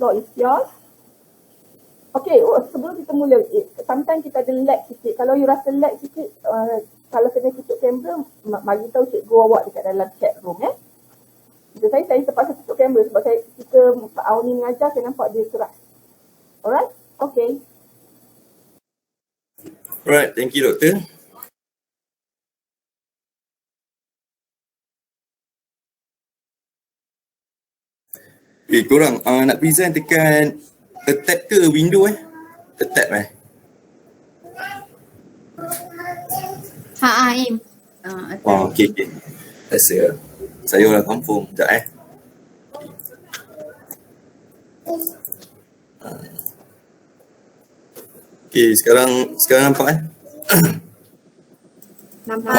Floor is yours. Okay, sebelum kita mula, sometimes kita ada lag sikit. Kalau you rasa lag sikit, kalau kena tutup kamera, bagi tahu cikgu awak dekat dalam chat room Saya terpaksa tutup kamera sebab Pak Auni mengajar, saya nampak dia keras. Alright? Okay. Alright, thank you doktor. Korang nak present tekan tab ke window tab Im. Okay. Saya orang kampung. Sekejap Okay, sekarang nampak Nampak.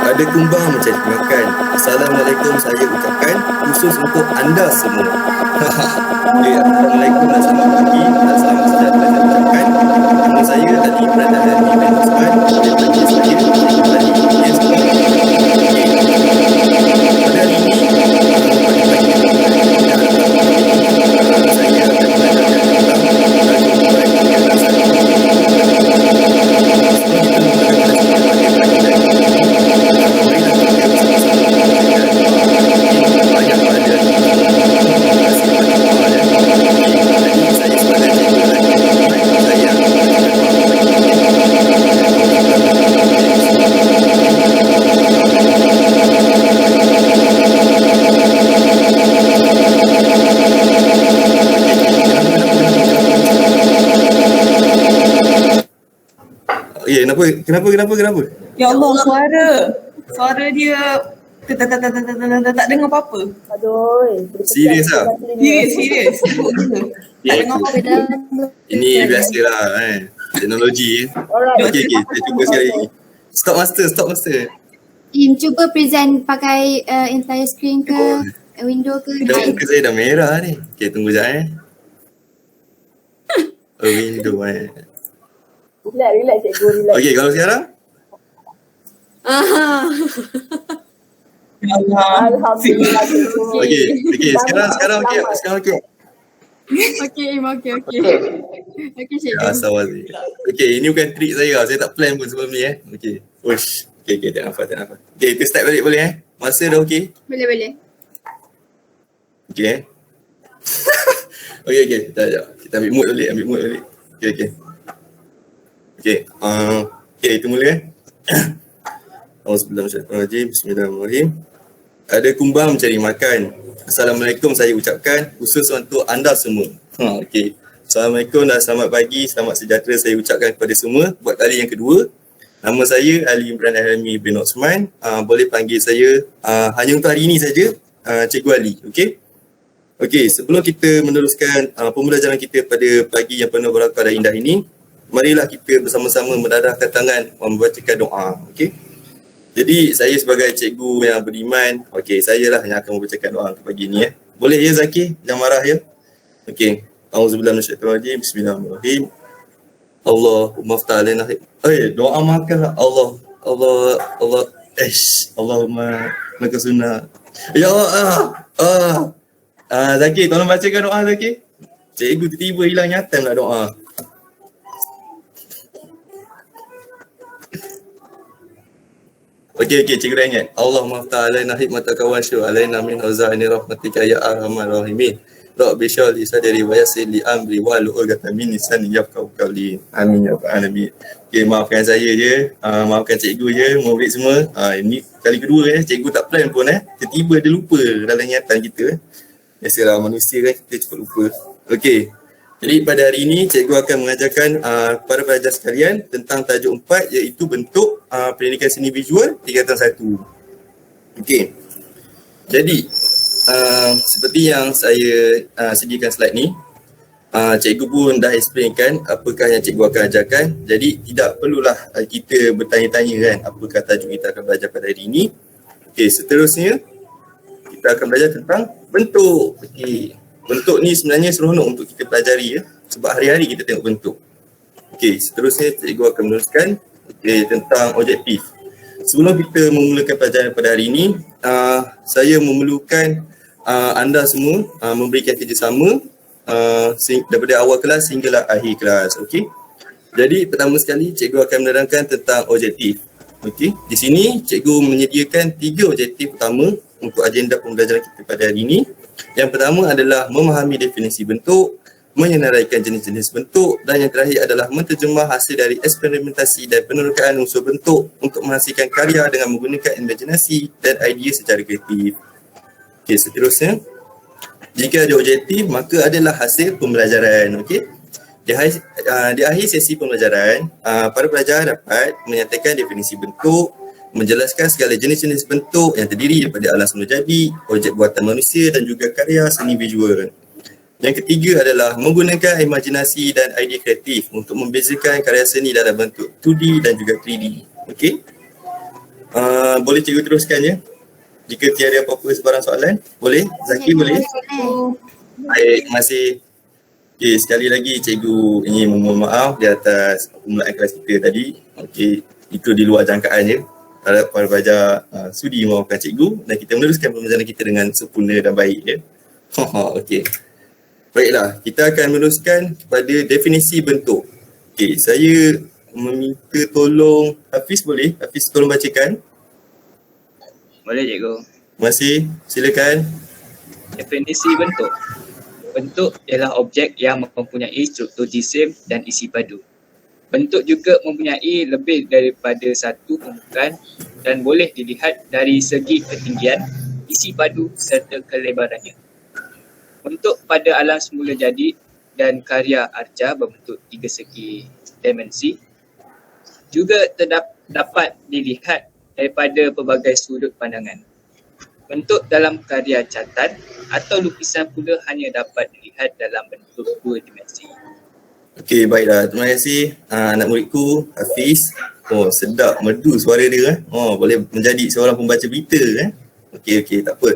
Ada kumbang mencari makan. Assalamualaikum saya ucapkan khusus untuk anda semua. Assalamualaikum dan selamat pagi dan selamat sejahtera saya ucapkan. Nama saya Ali Branda Hadi bin Osman. Saya panggil saya Ali. Yes, pada hari Kenapa? Ya Allah, suara dia tak dengar apa-apa. Aduh. Serius lah? Serius. Tak dengar apa-apa. Ini biasalah teknologi. Okay, saya cuba sekali lagi. Stop master. Cuba present pakai entire screen ke window ke. Muka saya dah merah ni. Okay, tunggu sekejap window Relax cikgu, relax. Okay, kalau sekarang? Alhamdulillah cikgu. Okay, sekarang okey. Okay, cikgu. Asal-asal. Okay, ini bukan trik saya. Saya tak plan pun sebelum ni Okay. Ush. Okay, tak nampak. Okay, kita start balik boleh Masa dah okay? Boleh. Okay. Okay. Kita ambil mood balik. Okay. Okay, itu mula Auzubillahiminasyaitanirrajim. Bismillahirrahmanirrahim. Ada kumbang mencari makan. Assalamualaikum saya ucapkan khusus untuk anda semua. Okay. Assalamualaikum dan selamat pagi, selamat sejahtera saya ucapkan kepada semua buat kali yang kedua. Nama saya Ali Imran Alhami bin Osman. Boleh panggil saya hanya untuk hari ini saja Cikgu Ali. Okay, sebelum kita meneruskan pembelajaran kita pada pagi yang penuh barakah dan indah ini, marilah kita bersama-sama mendadahkan tangan membacakan doa. Okay. Jadi saya sebagai cikgu yang beriman, saya lah yang akan membacakan doa pagi ni Boleh ya Zaki? Jangan marah ya. Okay. Auzubillahiminasyaitanirrajim. Bismillahirrahmanirrahim. Allahumma aftah alaina. Doa makan Allah. Allahumma laka sunnah. Ya Allah. Zaki, tolong bacakan doa Zaki. Cikgu tiba-tiba hilang nyata nak doa. Okey, cikgu dah ingat. Allahumma aftah alaina hikmataka wa syur alaina min hazaini rahmatika ya arhamar rahimin. Rabbi shrah li sadri wa yassir li amri wahlul 'uqdatam min lisani yafqahu qawli. Amin ya rabbal alamin. Okey, maafkan saya je. Maafkan cikgu je, murid semua. Ini kali kedua cikgu tak plan pun tiba-tiba dia lupa dalam ingatan kita. Biasalah manusia kita cepat lupa. Okey. Jadi pada hari ini cikgu akan mengajarkan kepada pelajar sekalian tentang tajuk 4 iaitu bentuk pendidikan seni visual tingkatan 1. Okey. Jadi seperti yang saya sediakan slide ni, cikgu pun dah explainkan apakah yang cikgu akan ajarkan. Jadi tidak perlulah kita bertanya-tanya apakah tajuk kita akan belajar pada hari ini. Okey, seterusnya kita akan belajar tentang bentuk. Okey. Bentuk ni sebenarnya seronok untuk kita pelajari sebab hari-hari kita tengok bentuk. Okey, seterusnya cikgu akan meneruskan tentang objektif. sebelum kita memulakan pelajaran pada hari ini, saya memerlukan anda semua memberikan kerjasama daripada awal kelas hinggalah akhir kelas. Okey. Jadi pertama sekali cikgu akan menerangkan tentang objektif. Okey. Di sini cikgu menyediakan 3 objektif utama untuk agenda pembelajaran kita pada hari ini. Yang pertama adalah memahami definisi bentuk, menyenaraikan jenis-jenis bentuk, dan yang terakhir adalah menterjemah hasil dari eksperimentasi dan penerokaan unsur bentuk untuk menghasilkan karya dengan menggunakan imajinasi dan idea secara kreatif. Okey, seterusnya, jika ada objektif maka adalah hasil pembelajaran. Okey. Di akhir sesi pembelajaran, para pelajar dapat menyatakan definisi bentuk, menjelaskan segala jenis-jenis bentuk yang terdiri daripada alam semula jadi, objek buatan manusia dan juga karya seni visual. Yang ketiga adalah menggunakan imajinasi dan idea kreatif untuk membezakan karya seni dalam bentuk 2D dan juga 3D. Okey. Boleh cikgu teruskan ya? Jika tiada apa-apa sebarang soalan, boleh? Zaki boleh? Baik, terima kasih. Okey, sekali lagi cikgu ingin memohon maaf di atas permulaan kelas kita tadi. Okey, itu di luar jangkaan je. Harap para pelajar sudi memaafkan cikgu dan kita meneruskan pembelajaran kita dengan sempurna dan baik ya. Okey. Baiklah, kita akan meneruskan kepada definisi bentuk. Okey, saya meminta tolong Hafiz boleh? Hafiz tolong bacakan. Boleh cikgu. Terima kasih. Silakan. Definisi bentuk. Bentuk ialah objek yang mempunyai struktur jisim dan isi padu. Bentuk juga mempunyai lebih daripada satu permukaan dan boleh dilihat dari segi ketinggian, isi padu serta kelebarannya. Bentuk pada alam semula jadi dan karya arca berbentuk 3 segi dimensi juga dapat dilihat daripada pelbagai sudut pandangan. Bentuk dalam karya catan atau lukisan pula hanya dapat dilihat dalam bentuk 2 dimensi. Okey, baiklah. Terima kasih anak muridku Hafiz. Oh, sedap merdu suara dia. Oh, boleh menjadi seorang pembaca berita Okey, tak apa.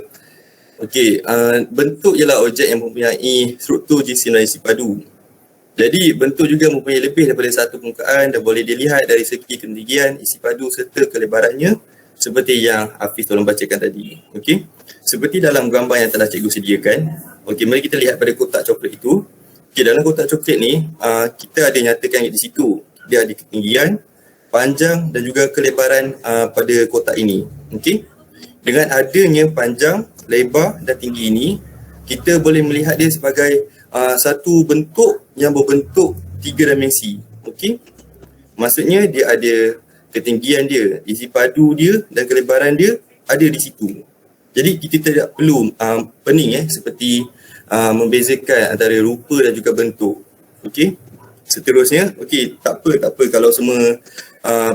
Okey, bentuk ialah objek yang mempunyai struktur jisim dan isi padu. Jadi bentuk juga mempunyai lebih daripada satu permukaan dan boleh dilihat dari segi ketinggian, isi padu serta kelebarannya seperti yang Hafiz tolong bacakan tadi. Okey, seperti dalam gambar yang telah cikgu sediakan. Okey, mari kita lihat pada kotak coklat itu. Okey, dalam kotak coklat ni kita ada nyatakan di situ. Dia ada ketinggian, panjang dan juga kelebaran pada kotak ini. Okey, dengan adanya panjang, lebar dan tinggi ini, kita boleh melihat dia sebagai satu bentuk yang berbentuk 3 dimensi. Okey. Maksudnya dia ada ketinggian dia, isi padu dia dan kelebaran dia ada di situ. Jadi kita tidak perlu pening seperti membezakan antara rupa dan juga bentuk. Okey. Seterusnya, okey, tak apa kalau semua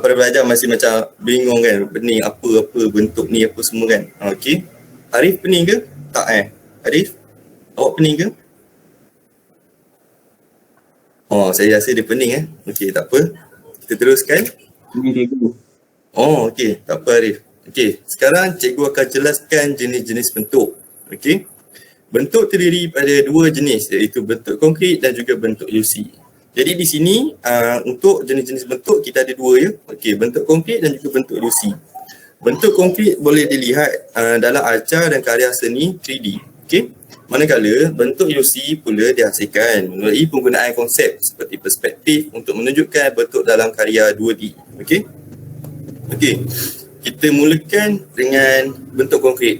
para pelajar masih macam bingung kan, pening apa bentuk ni apa semua kan. Okey. Arif pening ke? Tak Arif? Awak pening ke? Oh, saya rasa dia pening Okey, tak apa. Kita teruskan. Oh, okey. Tak apa Arif. Okey, sekarang cikgu akan jelaskan jenis-jenis bentuk. Okey. Bentuk terdiri pada 2 jenis iaitu bentuk konkret dan juga bentuk ilusi. Jadi di sini untuk jenis-jenis bentuk kita ada 2 Okey, bentuk konkret dan juga bentuk ilusi. Bentuk konkret boleh dilihat dalam arca dan karya seni 3D. Okey. Manakala bentuk ilusi pula dihasilkan melalui penggunaan konsep seperti perspektif untuk menunjukkan bentuk dalam karya 2D. Okey. Okey. Kita mulakan dengan bentuk konkret.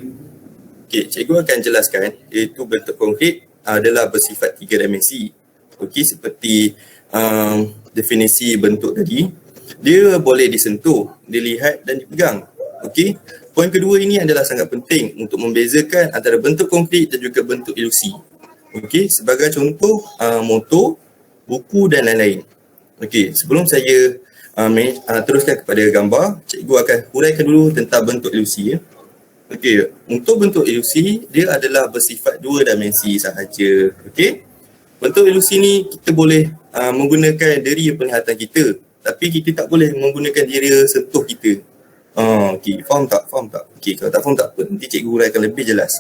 Okey, cikgu akan jelaskan iaitu bentuk konkret adalah bersifat 3 dimensi. Okey, seperti definisi bentuk tadi, dia boleh disentuh, dilihat dan dipegang. Okey. Poin kedua ini adalah sangat penting untuk membezakan antara bentuk konkret dan juga bentuk ilusi. Okey, sebagai contoh motor, buku dan lain-lain. Okey, sebelum saya teruskan kepada gambar, cikgu akan huraikan dulu tentang bentuk ilusi Okey, untuk bentuk ilusi dia adalah bersifat 2 dimensi sahaja. Okey. Bentuk ilusi ni kita boleh menggunakan deria penglihatan kita, tapi kita tak boleh menggunakan deria sentuh kita. Okey, faham tak? Okey, kalau tak faham tak apa, nanti cikgu huraikan lebih jelas.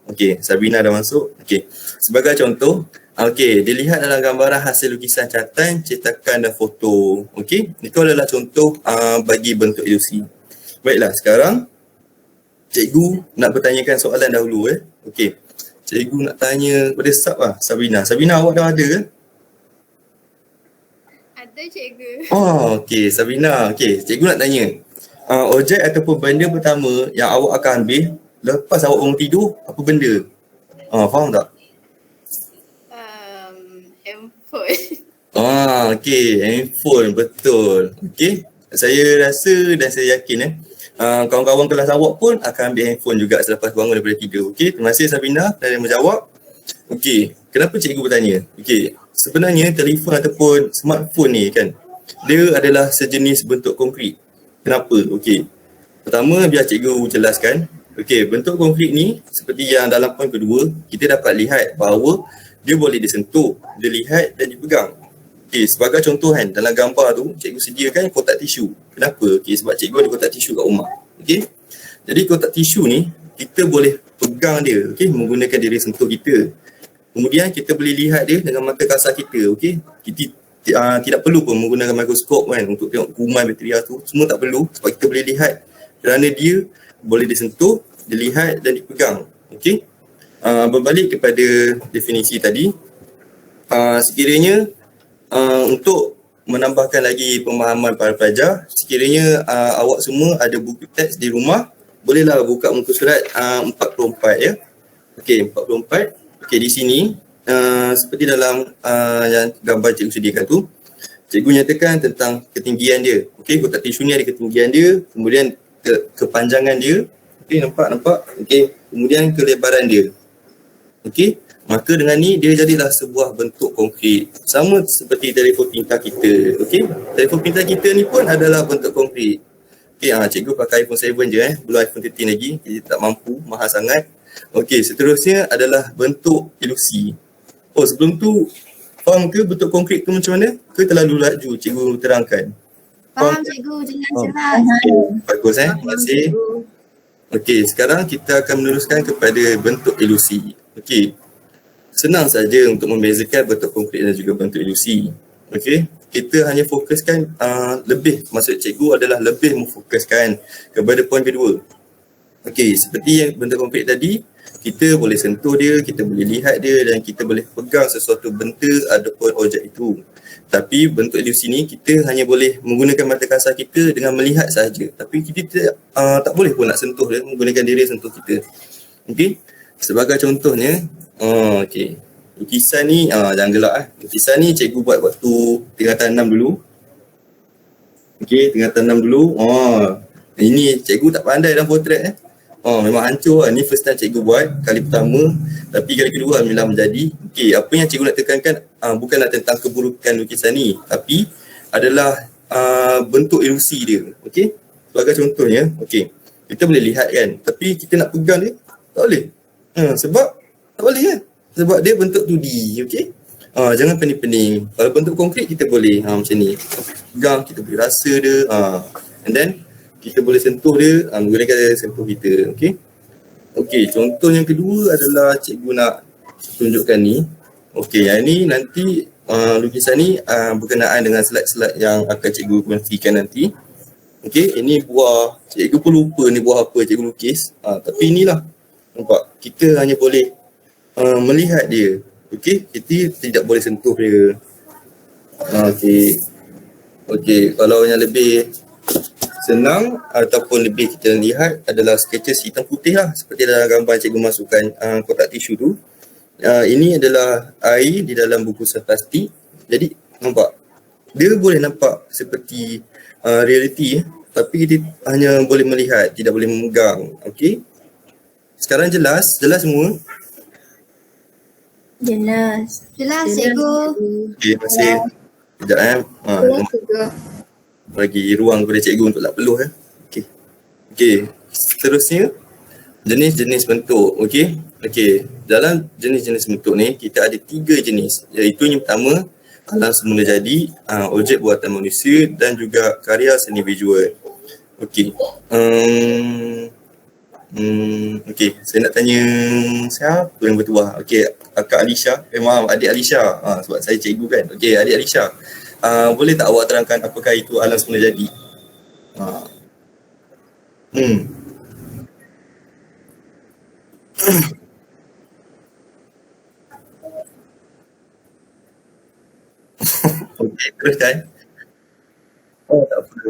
Okey, Sabrina dah masuk. Okey, sebagai contoh, okey, dilihat dalam gambaran hasil lukisan catatan, cetakan dan foto. Okey, itu adalah contoh bagi bentuk ilusi. Baiklah, sekarang cikgu nak bertanyakan soalan dahulu Okey. Cikgu nak tanya kepada Sabina. Sabina, awak dah ada ke? Ada cikgu. Okey, Sabina. Okey, cikgu nak tanya. Objek ataupun benda pertama yang awak akan ambil lepas awak bangun tidur, apa benda? Faham tak? Handphone. Okey, handphone, betul. Okey, saya rasa dan saya yakin kawan-kawan kelas awak pun akan ambil handphone juga selepas bangun daripada tidur. Okey, terima kasih Sabina kerana menjawab. Okey, kenapa cikgu bertanya? Okey, sebenarnya telefon ataupun smartphone ni kan, dia adalah sejenis bentuk konkret. Kenapa? Okey, pertama biar cikgu jelaskan. Okey, bentuk konkret ni seperti yang dalam poin kedua, kita dapat lihat bahawa dia boleh disentuh, dilihat dan dipegang. Okey, sebagai contoh kan, dalam gambar tu cikgu sediakan kotak tisu. Kenapa? Okey, sebab cikgu ada kotak tisu kat rumah. Okey. Jadi kotak tisu ni kita boleh pegang dia, okey, menggunakan diri sentuh kita. Kemudian kita boleh lihat dia dengan mata kasar kita, okey. Kita tidak perlu pun menggunakan mikroskop kan untuk tengok kuman bakteria tu. Semua tak perlu sebab kita boleh lihat kerana dia boleh disentuh, dilihat dan dipegang. Okey. Berbalik kepada definisi tadi, sekiranya untuk menambahkan lagi pemahaman para pelajar, sekiranya awak semua ada buku teks di rumah, bolehlah buka muka surat 44 ya. Okey, 44. Okey, di sini seperti dalam yang gambar cikgu sediakan tu, cikgu nyatakan tentang ketinggian dia. Okey, kotak tisu ni ada ketinggian dia, kemudian kepanjangan dia. Okey, nampak? Okey, kemudian kelebaran dia. Okey, maka dengan ni dia jadilah sebuah bentuk konkret. Sama seperti telefon pintar kita. Okey, telefon pintar kita ni pun adalah bentuk konkret. Okey, cikgu pakai iPhone 7 je belum iPhone 13 lagi. Kita tak mampu, mahal sangat. Okey, seterusnya adalah bentuk ilusi. Sebelum tu faham ke bentuk konkret tu macam mana? Ke terlalu laju cikgu terangkan? Faham cikgu, jelas. Bagus terima kasih. Okey, sekarang kita akan meneruskan kepada bentuk ilusi. Okey. Senang saja untuk membezakan bentuk konkret dan juga bentuk ilusi. Okey, kita hanya fokuskan maksud cikgu adalah lebih memfokuskan kepada poin kedua. Okey, seperti yang bentuk konkret tadi, kita boleh sentuh dia, kita boleh lihat dia dan kita boleh pegang sesuatu benda ataupun objek itu. Tapi bentuk ilusi ni kita hanya boleh menggunakan mata kasar kita dengan melihat sahaja. Tapi kita tak boleh pun nak sentuh dia, menggunakan diri sentuh kita. Okey, sebagai contohnya, okey, lukisan ni jangan gelak lukisan ni cikgu buat waktu tingkatan 6 dulu. Okey, tingkatan 6 dulu. Ini cikgu tak pandai dalam potret memang hancur ni first time cikgu buat kali pertama, tapi kali kedua alhamdulillah menjadi. Okey, apa yang cikgu nak tekankan bukanlah tentang keburukan lukisan ni, tapi adalah bentuk ilusi dia. Okey, sebagai contohnya, okey, kita boleh lihat kan, tapi kita nak pegang dia tak boleh. Sebab tak boleh kan? Sebab dia bentuk 2D, okey? Jangan pening-pening. Kalau bentuk konkret kita boleh macam ni. Pegang, kita boleh rasa dia. And then kita boleh sentuh dia menggunakan sentuh kita, okey? Okey, contoh yang kedua adalah cikgu nak tunjukkan ni. Okey, yang ni nanti lukisan ni berkenaan dengan slide-slide yang akan cikgu kongsikan nanti. Okey, ini buah, cikgu pun lupa ni buah apa cikgu lukis. Tapi inilah, nampak? Kita hanya boleh melihat dia. Okey, kita tidak boleh sentuh dia. Okey. Okey, kalau yang lebih senang ataupun lebih kita lihat adalah sketches hitam putih lah, seperti dalam gambar cikgu masukkan kotak tisu tu. Ini adalah air di dalam bungkusan plastik. Jadi nampak, dia boleh nampak seperti reality, tapi kita hanya boleh melihat, tidak boleh memegang. Okey, sekarang jelas semua? Jelas cikgu. Okey, terima kasih. Sekejap bagi ruang kepada cikgu untuk tak peluh Okey, seterusnya jenis-jenis bentuk. Okey, dalam jenis-jenis bentuk ni kita ada 3 jenis, iaitu yang pertama alam semula jadi, objek buatan manusia dan juga karya seni visual. Okey, okey, saya nak tanya siapa yang bertuah? Okey, Kak Alisha, maaf, adik Alisha. Sebab saya cikgu kan. Okey, adik Alisha. Boleh tak awak terangkan apakah itu alam semula jadi? Hmm. Okey, teruskan. Oh, tak apa.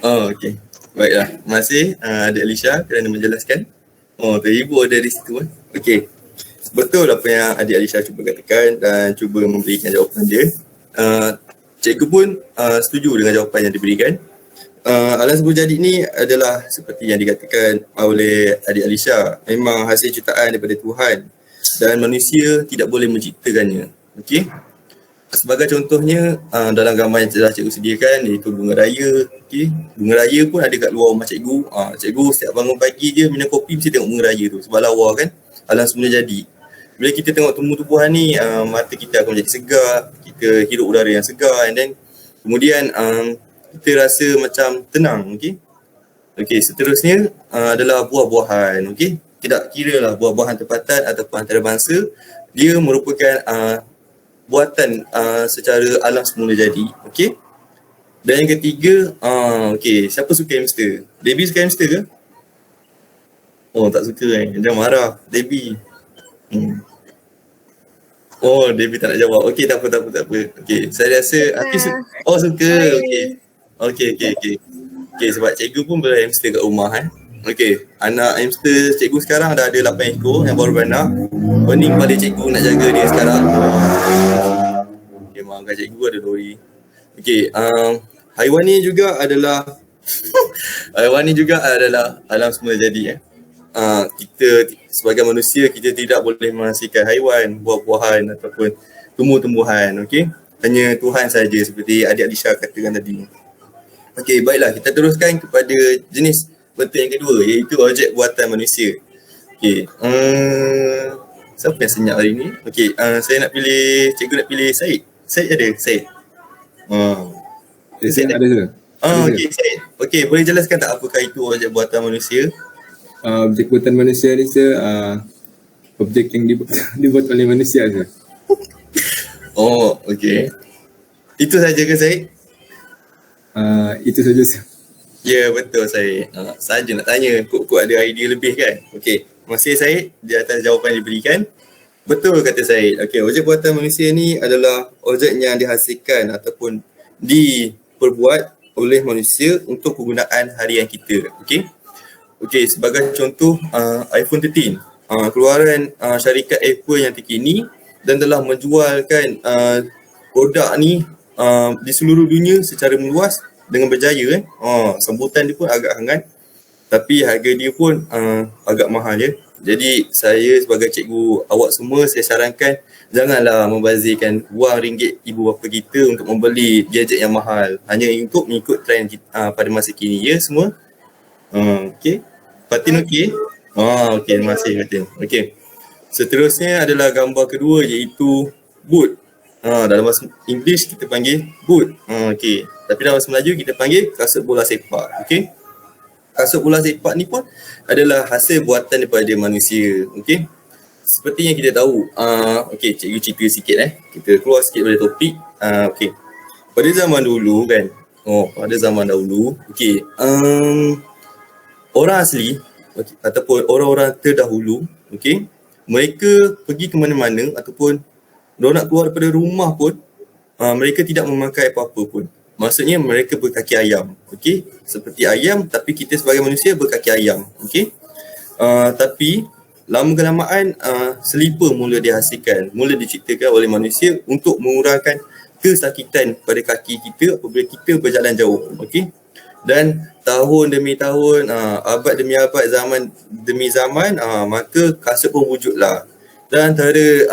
Oh, okey. Baiklah. Terima kasih Adik Alisha kerana menjelaskan. Oh, terhibur dari situ. Okey. Betul apa yang Adik Alisha cuba katakan dan cuba memberikan jawapan dia. Cikgu pun setuju dengan jawapan yang diberikan. Alam semula jadi ni adalah seperti yang dikatakan oleh Adik Alisha, memang hasil ciptaan daripada Tuhan dan manusia tidak boleh menciptakannya. Okey. Sebagai contohnya dalam gambar yang telah cikgu sediakan iaitu bunga raya. Okey. Bunga raya pun ada kat luar rumah cikgu. Cikgu setiap bangun pagi je minum kopi mesti tengok bunga raya tu sebab lawa kan. Alam semula jadi. Bila kita tengok tumbuh-tumbuhan ni, mata kita akan menjadi segar, kita hirup udara yang segar and then kemudian kita rasa macam tenang. Okey. Okey, seterusnya adalah buah-buahan. Okey. Tidak kira lah buah-buahan tempatan ataupun antarabangsa, dia merupakan buatan secara alam semula jadi. Okey. Dan yang ketiga, okey, siapa suka hamster? Debbie suka hamster ke? Oh, tak suka kan? Jangan marah, Debbie. Oh, Debbie tak nak jawab. Okey, tak apa. Okey, saya rasa Hafiz oh, suka. Okey. Okey, sebab cikgu pun berhamster kat rumah Okey, anak hamster cikgu sekarang dah ada 8 ekor yang baru beranak. Pening pada cikgu nak jaga dia sekarang. Okey, maafkan cikgu ada dori. Okey, haiwan ni juga adalah alam semula jadi kita sebagai manusia kita tidak boleh menghasilkan haiwan, buah-buahan ataupun tumbuh-tumbuhan. Okey, hanya Tuhan saja seperti Adik Alisha katakan tadi. Okey, baiklah kita teruskan kepada jenis bentuk yang kedua iaitu objek buatan manusia. Okey, siapa yang senyap hari ni? Okey, saya nak pilih, cikgu nak pilih Syed. Syed ada? Syed? Saya ada ke? Okey, Syed. Okey, boleh jelaskan tak apakah itu objek buatan manusia? Objek buatan manusia ni objek yang dibuat oleh manusia je. Oh, okey. Itu saja ke Syed? Itu saja sir. Ya, betul Syed. Saja nak tanya, kok ada idea lebih kan? Okey, terima kasih Syed di atas jawapan yang diberikan. Betul kata Syed. Okey, objek buatan manusia ni adalah objek yang dihasilkan ataupun diperbuat oleh manusia untuk penggunaan harian kita. Okey, sebagai contoh iPhone 13. Keluaran syarikat Apple yang terkini dan telah menjualkan produk ni di seluruh dunia secara meluas dengan berjaya. Sambutan dia pun agak hangat tapi harga dia pun agak mahal ya. Jadi saya sebagai cikgu awak semua saya sarankan janganlah membazirkan wang ringgit ibu bapa kita untuk membeli gadget yang mahal hanya untuk mengikut trend pada masa kini ya semua. Okey. Fatin okey? Okey, terima kasih Fatin. Okey. Seterusnya adalah gambar kedua iaitu boot. Dalam bahasa English kita panggil boot. Okey. Tapi dalam bahasa Melayu kita panggil kasut bola sepak. Okey. Kasut bola sepak ni pun adalah hasil buatan daripada manusia. Okey. Seperti yang kita tahu. Okey, cikgu cerita sikit Kita keluar sikit dari topik. Okey. Pada zaman dulu kan. Pada zaman dahulu. Okey. Orang asli ataupun orang-orang terdahulu, okey, mereka pergi ke mana-mana ataupun mereka nak keluar daripada rumah pun, mereka tidak memakai apa-apa pun. Maksudnya mereka berkaki ayam, okey, seperti ayam tapi kita sebagai manusia berkaki ayam, okey. Tapi lama-kelamaan selipar mula dihasilkan, mula diciptakan oleh manusia untuk mengurangkan kesakitan pada kaki kita apabila kita berjalan jauh, okey. Dan tahun demi tahun, abad demi abad, zaman demi zaman, maka kasut pun wujudlah. Dan antara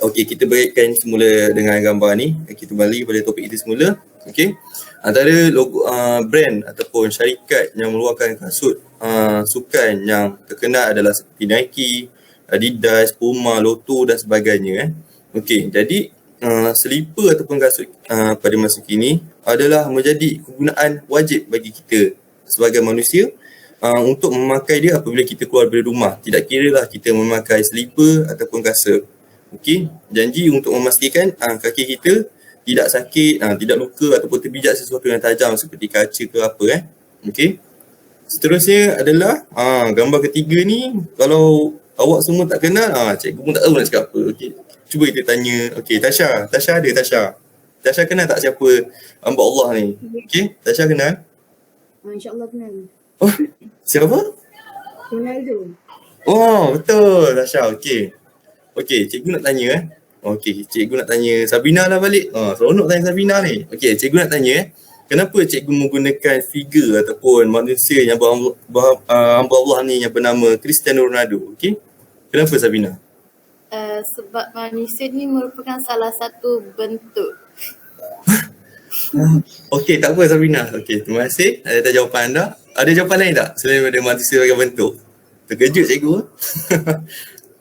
okey, kita baikkan semula dengan gambar ni. Kita kembali pada topik itu semula. Okey. Antara logo brand ataupun syarikat yang mengeluarkan kasut sukan yang terkenal adalah seperti Nike, Adidas, Puma, Lotto dan sebagainya. Okey, jadi selipar ataupun kasut pada masa kini adalah menjadi kegunaan wajib bagi kita sebagai manusia untuk memakai dia apabila kita keluar dari rumah. Tidak kiralah kita memakai selipar ataupun kasut. Okey, janji untuk memastikan kaki kita tidak sakit, tidak luka ataupun terpijak sesuatu yang tajam seperti kaca ke apa Okey. Seterusnya adalah gambar ketiga ni, kalau awak semua tak kenal, cikgu pun tak tahu nak cakap apa. Okey. Cuba kita tanya, okey, Tasha ada Tasha kenal tak siapa hamba Allah ni? Okey, Tasha kenal? InsyaAllah kenal. Oh, siapa? Ronaldo. Oh, betul Tasha. Okey. Okey, cikgu nak tanya Okey, cikgu nak tanya Sabina lah balik. Seronok tanya Sabina ni. Okey, cikgu nak tanya kenapa cikgu menggunakan figure ataupun manusia yang hamba Allah ni yang bernama Cristiano Ronaldo? Okey. Kenapa Sabina? Sebab manusia ni merupakan salah satu bentuk. Okey, tak apa Sabina. Okey, terima kasih atas jawapan anda. Ada jawapan lain tak selain daripada manusia sebagai bentuk? Terkejut cikgu.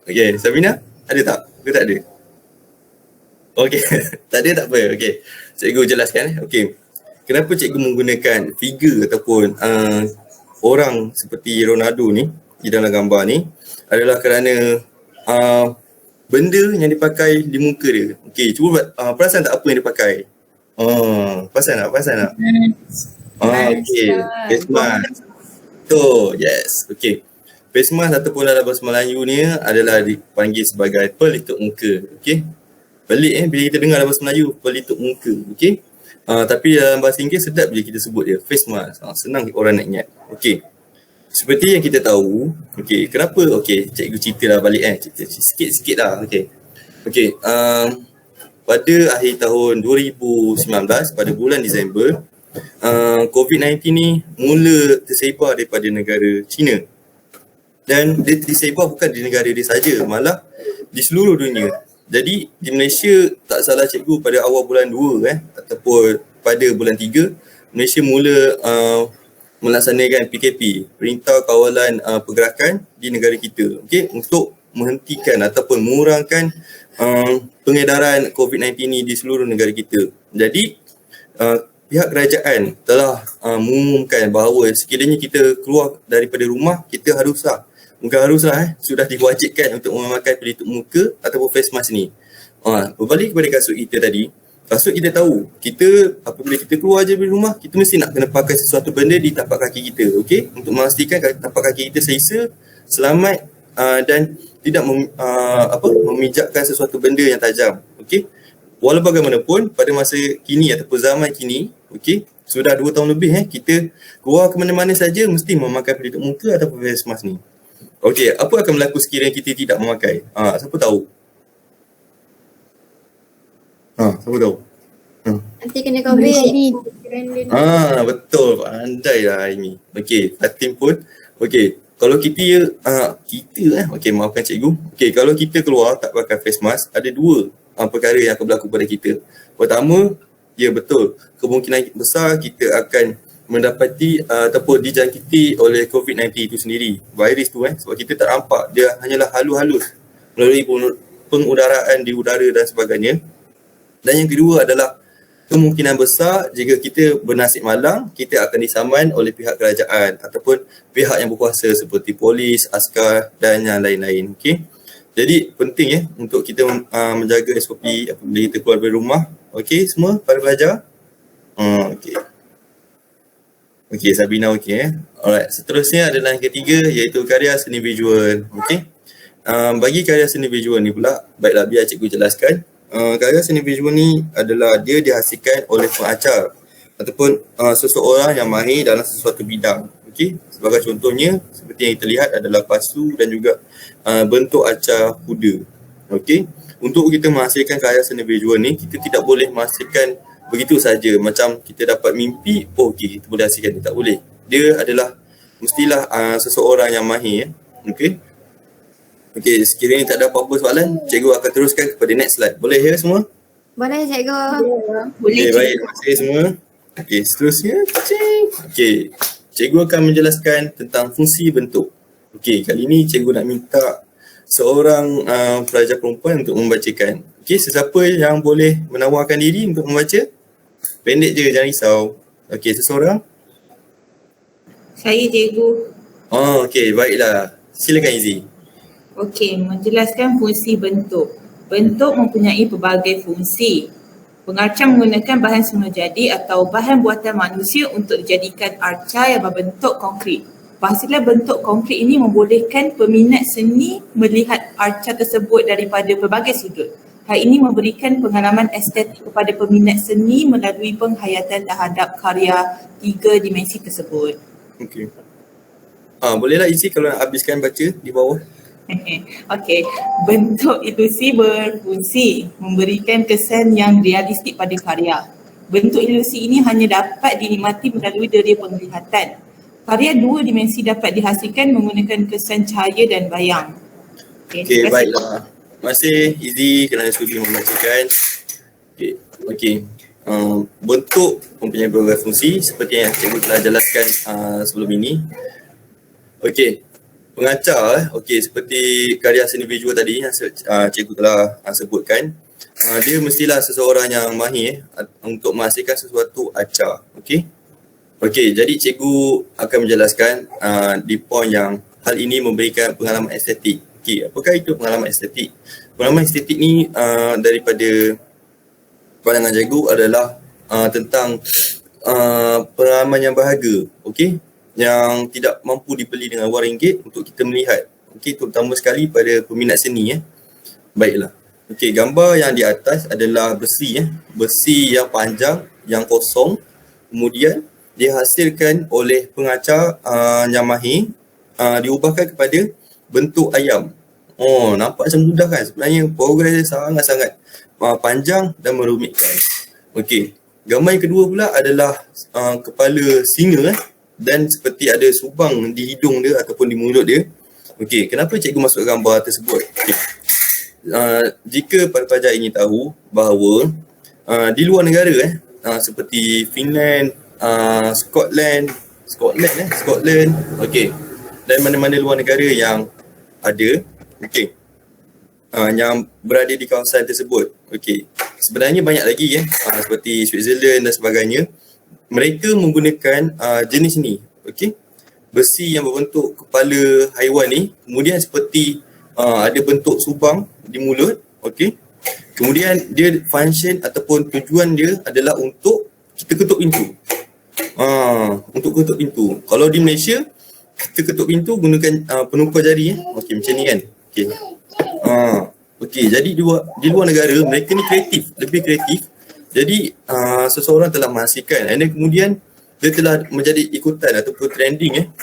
Okey, Sabina, ada tak? Ke tak ada? Okey, tak ada tak apa. Okey, cikgu jelaskan. Okey, kenapa cikgu menggunakan figure ataupun orang seperti Ronaldo ni di dalam gambar ni adalah kerana benda yang dipakai di muka dia. Okey, cuba perasan tak apa yang dipakai? Perasan tak? Okey, face mask. Betul, yes. Okey. Face mask ataupun dalam bahasa Melayu ni adalah dipanggil sebagai pelitup muka. Okey. Pelik bila kita dengar dalam bahasa Melayu pelitup muka. Okey. Tapi dalam bahasa Inggeris sedap bila kita sebut dia face mask. Senang orang nak ingat. Okey. Seperti yang kita tahu, okey, kenapa? Okey, cikgu ceritalah balik cerita sikit-sikit lah. Okey. Okey, pada akhir tahun 2019 pada bulan Disember, COVID-19 ni mula tersebar daripada negara China. Dan dia tersebar bukan di negara dia saja, malah di seluruh dunia. Jadi di Malaysia, tak salah cikgu, pada awal bulan 2 ataupun pada bulan 3, Malaysia mula melaksanakan PKP, Perintah Kawalan Pergerakan di negara kita, okey, untuk menghentikan ataupun mengurangkan pengedaran COVID-19 ni di seluruh negara kita. Jadi pihak kerajaan telah mengumumkan bahawa sekiranya kita keluar daripada rumah, kita sudah diwajibkan untuk memakai pelitup muka ataupun face mask ni. Berbalik kepada kasut kita tadi, kasut kita tahu, kita apabila kita keluar je dari rumah, kita mesti nak kena pakai sesuatu benda di tapak kaki kita, okey, untuk memastikan tapak kaki kita selesa, selamat dan tidak memijakkan sesuatu benda yang tajam, okey. Walau bagaimanapun pada masa kini ataupun zaman kini, okey, sudah 2 tahun lebih kita keluar ke mana-mana saja mesti memakai pelitup muka ataupun face mask ni. Okey, apa akan berlaku sekiranya kita tidak memakai? Siapa tahu? Siapa tahu? Nanti kena COVID. Betul. Pandai lah Aimi. Okey, Fatim pun. Okey, kalau kita okey, maafkan cikgu. Okey, kalau kita keluar tak pakai face mask, ada 2 perkara yang akan berlaku pada kita. Pertama, ya betul, kemungkinan besar kita akan mendapati ataupun dijangkiti oleh COVID-19 itu sendiri, virus tu sebab kita tak nampak, dia hanyalah halus-halus melalui pengudaraan di udara dan sebagainya. Dan yang kedua adalah kemungkinan besar jika kita bernasib malang, kita akan disaman oleh pihak kerajaan ataupun pihak yang berkuasa seperti polis, askar dan yang lain-lain. Okey. Jadi penting untuk kita menjaga SOP apabila kita keluar dari rumah. Okey semua para pelajar? Okey. Okey, Sabina okey Alright, seterusnya adalah yang ketiga iaitu karya seni visual. Okey. Bagi karya seni visual ni pula, baiklah biar cikgu jelaskan. Karya seni visual ni adalah dia dihasilkan oleh pengacar ataupun seseorang yang mahir dalam sesuatu bidang. Okey, sebagai contohnya seperti yang kita lihat adalah pasu dan juga bentuk acar kuda. Okey, untuk kita menghasilkan karya seni visual ni, kita tidak boleh menghasilkan begitu saja macam kita dapat mimpi, okey kita boleh hasilkan, tak boleh. Dia adalah mestilah seseorang yang mahir. Okey. Okey, sekiranya tak ada apa-apa soalan, cikgu akan teruskan kepada next slide. Boleh ya semua? Boleh cikgu. Okey, baik. Terima kasih semua. Okey, seterusnya. Okey, cikgu akan menjelaskan tentang fungsi bentuk. Okey, kali ini cikgu nak minta seorang pelajar perempuan untuk membacakan. Okey, sesiapa yang boleh menawarkan diri untuk membaca? Pendek je, jangan risau. Okey, seseorang? Saya cikgu. Okey, baiklah. Silakan Izzy. Okey, menjelaskan fungsi bentuk. Bentuk mempunyai pelbagai fungsi. Pengarca menggunakan bahan semula jadi atau bahan buatan manusia untuk dijadikan arca yang berbentuk konkret. Berhasilnya bentuk konkret ini membolehkan peminat seni melihat arca tersebut daripada pelbagai sudut. Hal ini memberikan pengalaman estetik kepada peminat seni melalui penghayatan terhadap karya 3 dimensi tersebut. Okey. Bolehlah isi kalau nak habiskan baca di bawah. Okey, bentuk ilusi berfungsi memberikan kesan yang realistik pada karya. Bentuk ilusi ini hanya dapat dinikmati melalui deria penglihatan. Karya 2 dimensi dapat dihasilkan menggunakan kesan cahaya dan bayang. Okey, baiklah. Terima kasih Izzy kerana sudi membacakan. Okey. Bentuk mempunyai beberapa fungsi seperti yang cikgu telah jelaskan sebelum ini. Okey. Pengacar, seperti karya seni visual tadi yang cikgu telah sebutkan, dia mestilah seseorang yang mahir untuk menghasilkan sesuatu acak. Okey, jadi cikgu akan menjelaskan di poin yang hal ini memberikan pengalaman estetik. Okey, apakah itu pengalaman estetik? Pengalaman estetik ni daripada pandangan cikgu adalah tentang pengalaman yang berharga. Okey, yang tidak mampu dibeli dengan wang ringgit untuk kita melihat. Okey, terutama sekali pada peminat seni. Baiklah. Okey, gambar yang di atas adalah besi. Besi yang panjang, yang kosong. Kemudian dihasilkan oleh pengacar yang mahir, diubahkan kepada bentuk ayam. Nampak macam mudah kan? Sebenarnya progres sangat-sangat panjang dan merumitkan. Okey, gambar yang kedua pula adalah kepala singa dan seperti ada subang di hidung dia ataupun di mulut dia. Okey, kenapa cikgu masuk gambar tersebut? Okay. Jika para pelajar ingin tahu bahawa di luar negara seperti Finland, Scotland, okey, dan mana-mana luar negara yang ada, okey, yang berada di kawasan tersebut. Okey, sebenarnya banyak lagi seperti Switzerland dan sebagainya. Mereka menggunakan jenis ni, okey, besi yang berbentuk kepala haiwan ni, kemudian seperti ada bentuk subang di mulut, okey. Kemudian dia function ataupun tujuan dia adalah untuk kita ketuk pintu. Untuk ketuk pintu. Kalau di Malaysia, kita ketuk pintu gunakan penukar jari. Okey, macam ni kan. Okey. Okey, jadi di luar negara mereka ni kreatif, lebih kreatif. Jadi seseorang telah menghasilkan dan kemudian dia telah menjadi ikutan ataupun trending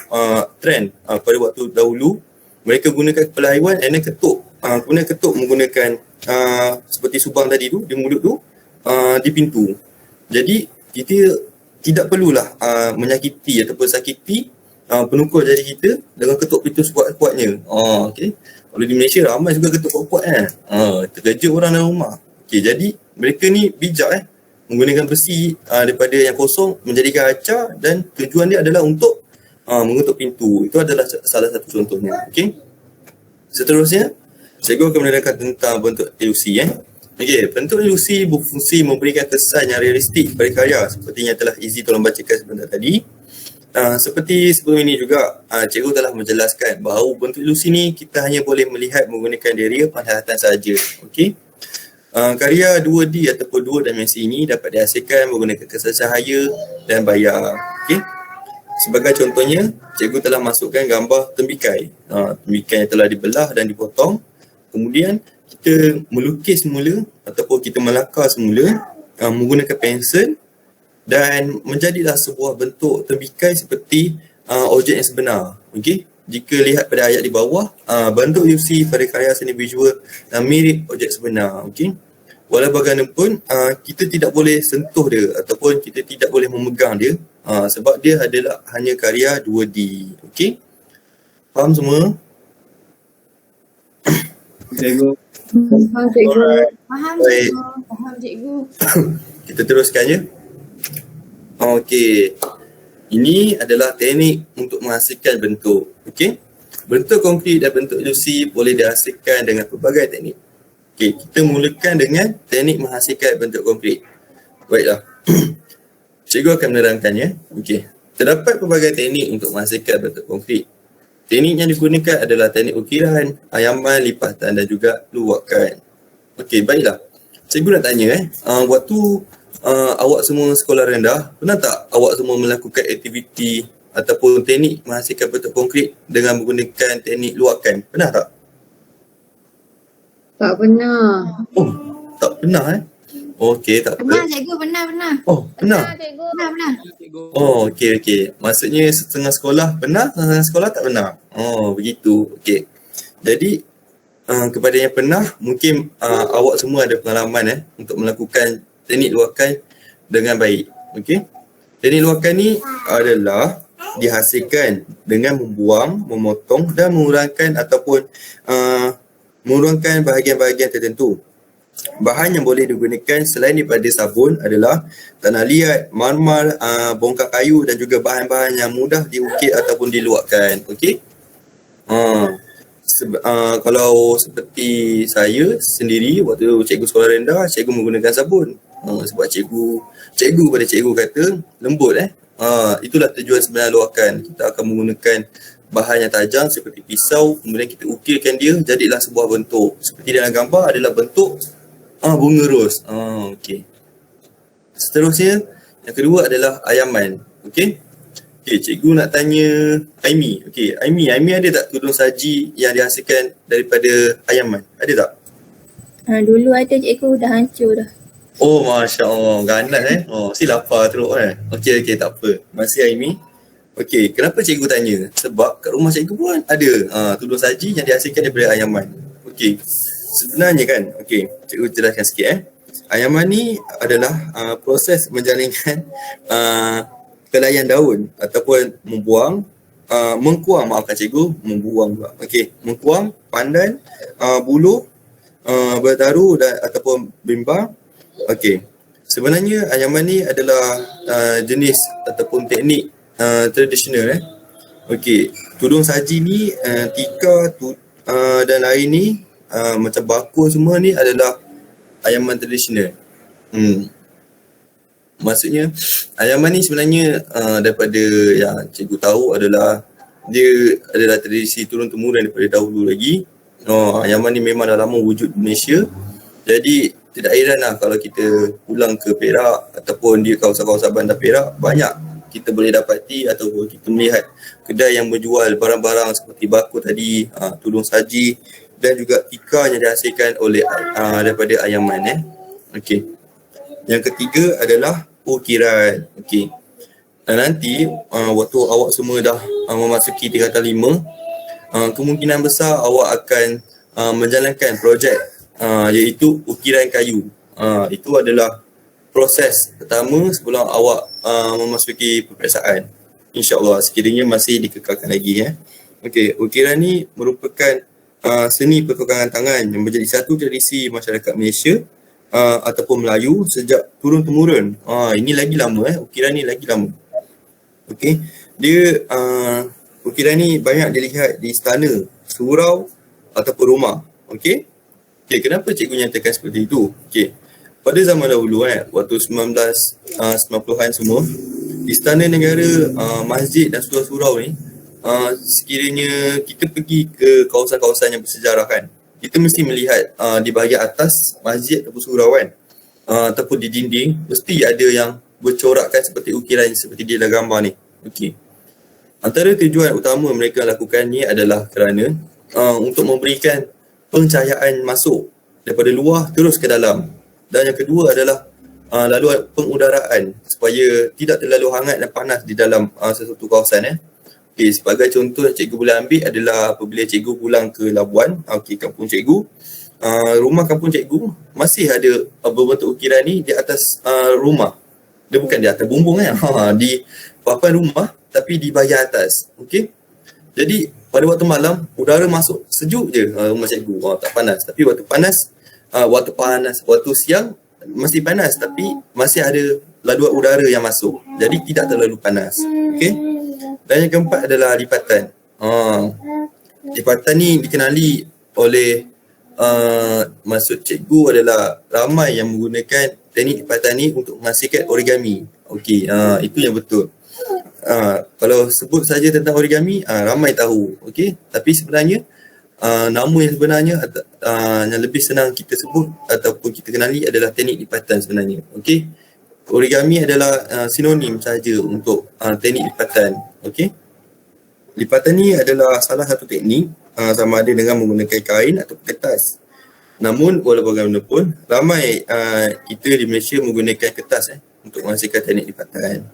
trend pada waktu dahulu. Mereka gunakan kepala haiwan dan ketuk. Kemudian ketuk menggunakan seperti subang tadi tu di mulut tu di pintu. Jadi kita tidak perlulah menyakiti ataupun sakiti penukar jari kita dengan ketuk pintu sekuat-kuatnya. Okey. Kalau di Malaysia ramai juga ketuk kuat-kuat terkejut orang dalam rumah. Okey, jadi mereka ni bijak menggunakan besi daripada yang kosong menjadikan kaca dan tujuan dia adalah untuk mengetuk pintu. Itu adalah salah satu contohnya. Okey. Seterusnya, cikgu akan menerangkan tentang bentuk ilusi. Okey, bentuk ilusi berfungsi memberikan kesan yang realistik pada karya seperti yang telah Izzy tolong bacakan sebentar tadi. Seperti sebelum ini juga cikgu telah menjelaskan bahawa bentuk ilusi ni kita hanya boleh melihat menggunakan deria penglihatan sahaja. Okey. Karya 2D ataupun 2 dimensi ini dapat dihasilkan menggunakan kesan cahaya dan bayar. Okey. Sebagai contohnya, cikgu telah masukkan gambar tembikai. Tembikai yang telah dibelah dan dipotong. Kemudian kita melukis semula ataupun kita melakar semula menggunakan pensel dan menjadilah sebuah bentuk tembikai seperti objek yang sebenar. Okey. Jika lihat pada ayat di bawah, bentuk ilusi pada karya seni visual mirip objek sebenar. Okey. Walau bagaimanapun, kita tidak boleh sentuh dia ataupun kita tidak boleh memegang dia sebab dia adalah hanya karya 2D. Okey. Faham semua? Cikgu. Faham cikgu. Alright. Faham Baik. cikgu. Faham cikgu. Kita teruskan ya. Okey. Ini adalah teknik untuk menghasilkan bentuk. Okey. Bentuk konkret dan bentuk ilusi boleh dihasilkan dengan pelbagai teknik. Okey, kita mulakan dengan teknik menghasilkan bentuk konkret. Baiklah. Cikgu akan menerangkannya. Okey. Terdapat pelbagai teknik untuk menghasilkan bentuk konkret. Teknik yang digunakan adalah teknik ukiran, ayaman, lipatan dan juga luakan. Okey, baiklah. cikgu nak tanya waktu awak semua sekolah rendah, pernah tak awak semua melakukan aktiviti ataupun teknik menghasilkan bentuk konkret dengan menggunakan teknik luakan? Pernah tak? Tak pernah. Oh, tak pernah Okey, tak Pernah apa. cikgu, pernah. Oh, pernah. Pernah. Oh, okey. Maksudnya setengah sekolah pernah, setengah sekolah tak pernah. Oh, begitu. Okey. Jadi kepada yang pernah, mungkin awak semua ada pengalaman untuk melakukan teknik luakan dengan baik. Okey. Teknik luakan ni adalah dihasilkan dengan membuang, memotong dan mengurangkan ataupun mengurangkan bahagian-bahagian tertentu. Bahan yang boleh digunakan selain daripada sabun adalah tanah liat, marmar, bongkar kayu dan juga bahan-bahan yang mudah diukir ataupun diluakkan. Okey. Kalau seperti saya sendiri waktu cikgu sekolah rendah, cikgu menggunakan sabun. Sebab cikgu pada cikgu kata lembut itulah tujuan sebenar luakan. Kita akan menggunakan bahan yang tajam seperti pisau, kemudian kita ukirkan dia jadilah sebuah bentuk. Seperti dalam gambar adalah bentuk bunga ros. Okey. Seterusnya yang kedua adalah ayaman. Okey. Cikgu nak tanya Aimi. Okey, Aimi ada tak tudung saji yang dihasilkan daripada ayaman? Ada tak? Dulu ada cikgu, dah hancur dah. Oh, masya-Allah, ganas Oh, si lapar teruk Okey, tak apa. Masih Aimi. Okey, kenapa cikgu tanya? Sebab kat rumah cikgu pun ada tudung saji yang dihasilkan daripada ayaman. Okey. Sebenarnya kan, cikgu jelaskan sikit Ayaman ni adalah proses menjalinkan kelaian daun ataupun mengkuang mengkuang pandan, buluh, bertaru dan ataupun bimbang. Okey. Sebenarnya ayaman ni adalah jenis ataupun teknik tradisional Okey, tudung saji ni tika dan lain ni macam bakul semua ni adalah ayaman tradisional. Maksudnya ayaman ni sebenarnya daripada yang cikgu tahu adalah dia adalah tradisi turun-temurun daripada dahulu lagi. Ayaman ni memang dah lama wujud di Malaysia. Jadi tidak heranlah kalau kita pulang ke Perak ataupun di kawasan-kawasan bandar Perak, banyak kita boleh dapati ataupun kita melihat kedai yang menjual barang-barang seperti bakul tadi, tudung saji dan juga tika yang dihasilkan oleh daripada ayaman. Okey. Yang ketiga adalah ukiran. Okey. Dan nanti waktu awak semua dah memasuki tingkatan 5, kemungkinan besar awak akan menjalankan projek iaitu ukiran kayu. Itu adalah proses pertama sebelum awak memasuki peperiksaan. InsyaAllah sekiranya masih dikekalkan lagi. Okey, ukiran ni merupakan seni pertukangan tangan yang menjadi satu tradisi masyarakat Malaysia ataupun Melayu sejak turun-temurun. Ini lagi lama ukiran ni lagi lama. Okey, dia ukiran ni banyak dilihat di istana, surau ataupun rumah. Okey, kenapa cikgu nyatakan seperti itu? Okey, pada zaman dahulu waktu 1990-an semua, istana negara, masjid dan surau-surau ni, sekiranya kita pergi ke kawasan-kawasan yang bersejarah kita mesti melihat di bahagian atas masjid ataupun surau ataupun di dinding mesti ada yang bercorakkan seperti ukiran seperti di dalam gambar ni. Okey. Antara tujuan utama mereka lakukan ni adalah kerana untuk memberikan pencahayaan masuk daripada luar terus ke dalam. Dan yang kedua adalah laluan pengudaraan supaya tidak terlalu hangat dan panas di dalam sesuatu kawasan. Okey, sebagai contoh cikgu boleh ambil adalah apabila cikgu pulang ke Labuan, kampung cikgu, rumah kampung cikgu masih ada berbentuk ukiran ni di atas rumah. Dia bukan di atas bumbung di papan rumah tapi di bahagian atas. Okey. Jadi pada waktu malam udara masuk sejuk je rumah cikgu, tak panas. Tapi waktu siang masih panas tapi masih ada laluan udara yang masuk. Jadi tidak terlalu panas. Okey. Dan yang keempat adalah lipatan. Lipatan ni dikenali oleh maksud cikgu adalah ramai yang menggunakan teknik lipatan ni untuk menghasilkan origami. Okey, itu yang betul. Kalau sebut saja tentang origami, ramai tahu. Okey, tapi sebenarnya nama yang sebenarnya yang lebih senang kita sebut ataupun kita kenali adalah teknik lipatan sebenarnya. Okey. Origami adalah sinonim saja untuk teknik lipatan. Okey. Lipatan ni adalah salah satu teknik sama ada dengan menggunakan kain atau kertas. Namun walaupun bagaimanapun ramai kita di Malaysia menggunakan kertas untuk menghasilkan teknik lipatan.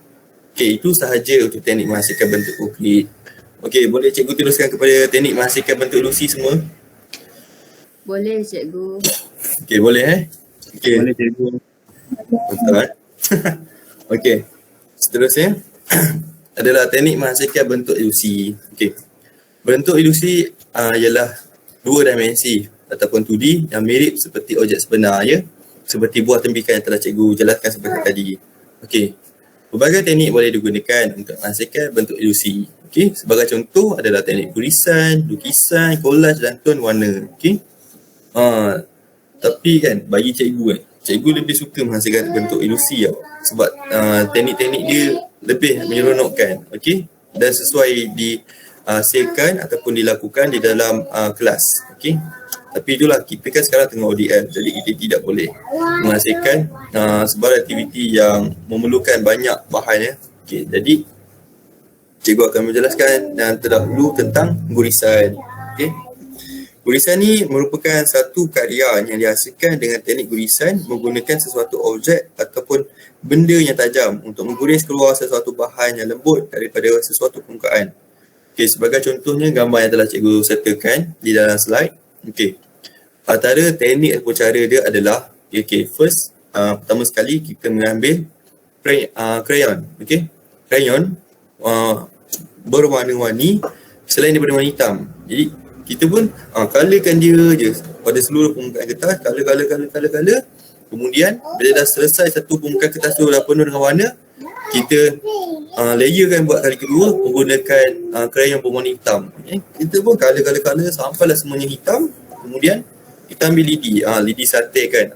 Okey, itu sahaja untuk teknik menghasilkan bentuk konkret. Okey, boleh cikgu teruskan kepada teknik menghasilkan bentuk ilusi semua? Boleh cikgu. Okey, boleh Okey. Boleh cikgu. Betul Okey. Seterusnya adalah teknik menghasilkan bentuk ilusi. Okey. Bentuk ilusi ialah dua dimensi ataupun 2D yang mirip seperti objek sebenar seperti buah tembikan yang telah cikgu jelaskan seperti tadi. Okey. Pelbagai teknik boleh digunakan untuk menghasilkan bentuk ilusi. Okey, sebagai contoh adalah teknik tulisan, lukisan, collage dan tone warna. Okey. Tapi kan bagi cikgu lebih suka menghasilkan bentuk ilusi sebab teknik-teknik dia lebih menyeronokkan, okey, dan sesuai dihasilkan ataupun dilakukan di dalam kelas, okey. Tapi itulah, kita kan sekarang tengah ODM, jadi kita tidak boleh menghasilkan sebarang aktiviti yang memerlukan banyak bahan okey. Jadi cikgu akan menjelaskan yang terdahulu tentang gurisan, okey. Gurisan ni merupakan satu karya yang dihasilkan dengan teknik gurisan menggunakan sesuatu objek ataupun benda yang tajam untuk mengguris keluar sesuatu bahan yang lembut daripada sesuatu permukaan. Okey, sebagai contohnya gambar yang telah cikgu sertakan di dalam slide. Okey. Antara teknik ataupun cara dia adalah, okey, first pertama sekali kita mengambil crayon, okey. Crayon berwarna-warni selain daripada warna hitam. Jadi kita pun colorkan dia je pada seluruh permukaan kertas, color. Kemudian bila dah selesai satu permukaan kertas tu dah penuh dengan warna, kita layerkan buat kali kedua menggunakan crayon berwarna hitam. Kita pun color sampailah semuanya hitam. Kemudian kita ambil lidi sate kan.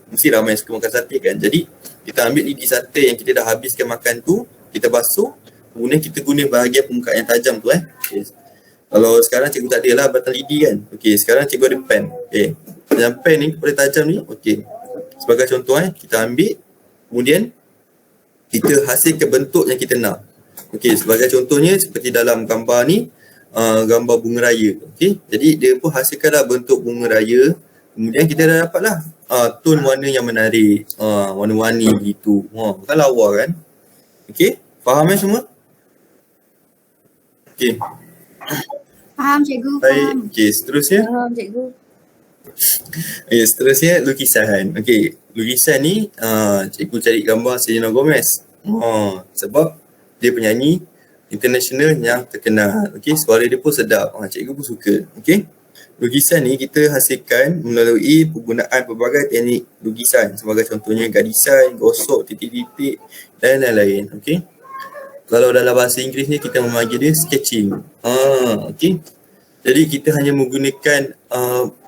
Mesti ramai suka makan sate kan. Jadi kita ambil lidi sate yang kita dah habiskan makan tu, kita basuh, kemudian kita guna bahagian permukaan yang tajam tu Okay. Kalau sekarang cikgu tak ada lah batang lidi kan. Okey, sekarang cikgu ada pen. Okey. Yang pen ni paling tajam ni, okey. Sebagai contoh kita ambil, kemudian kita hasilkan bentuk yang kita nak. Okey, sebagai contohnya seperti dalam gambar ni, gambar bunga raya. Okey, jadi dia pun hasilkanlah bentuk bunga raya. Kemudian kita dah dapatlah tone warna yang menarik, warna-warni begitu. Bukan lawa kan. Okey, faham semua? Okey. Faham cikgu, Baik, faham. okey, seterusnya. Faham cikgu. Okay, seterusnya lukisan. Okey, lukisan ni cikgu cari gambar Selena Gomez. Sebab dia penyanyi international yang terkenal. Okey, suara dia pun sedap. Cikgu pun suka. Okey. Lukisan ni kita hasilkan melalui penggunaan pelbagai teknik lukisan sebagai contohnya garisan, gosok, titik-titik dan lain-lain. Okey. Kalau dalam bahasa Inggeris ni kita memanggil dia sketching. Okey. Jadi kita hanya menggunakan